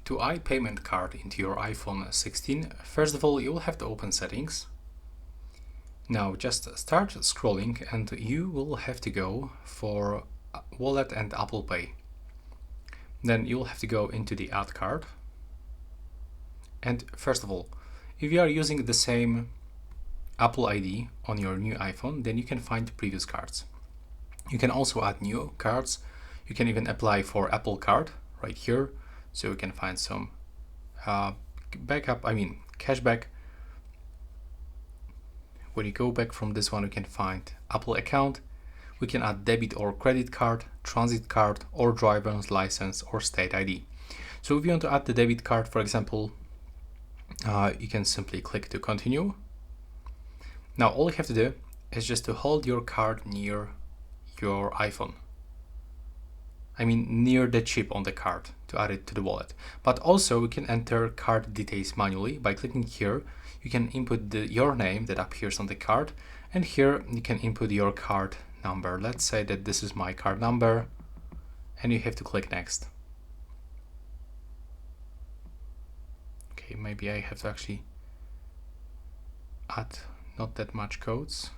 To add payment card into your iPhone 16, first of all, you will have to open settings. Now just start scrolling and you will have to go for Wallet and Apple Pay. Then you'll have to go into the Add Card. And first of all, if you are using the same Apple ID on your new iPhone, then you can find previous cards. You can also add new cards. You can even apply for Apple Card right here. So you can find some cashback. When you go back from this one, you can find Apple account. We can add debit or credit card, transit card, or driver's license or state ID. So if you want to add the debit card, for example, you can simply click to continue. Now all you have to do is just to hold your card near your iPhone. Near the chip on the card to add it to the wallet. But also we can enter card details manually by clicking here. You can input your name that appears on the card, and here you can input your card number. Let's say that this is my card number, and you have to click next. Okay, maybe I have to actually add not that much codes.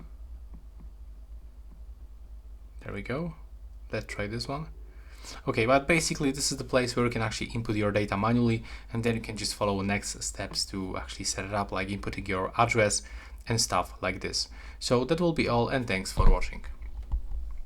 There we go. Let's try this one. Okay, but basically this is the place where you can actually input your data manually, and then you can just follow next steps to actually set it up, like inputting your address and stuff like this. So that will be all, and thanks for watching.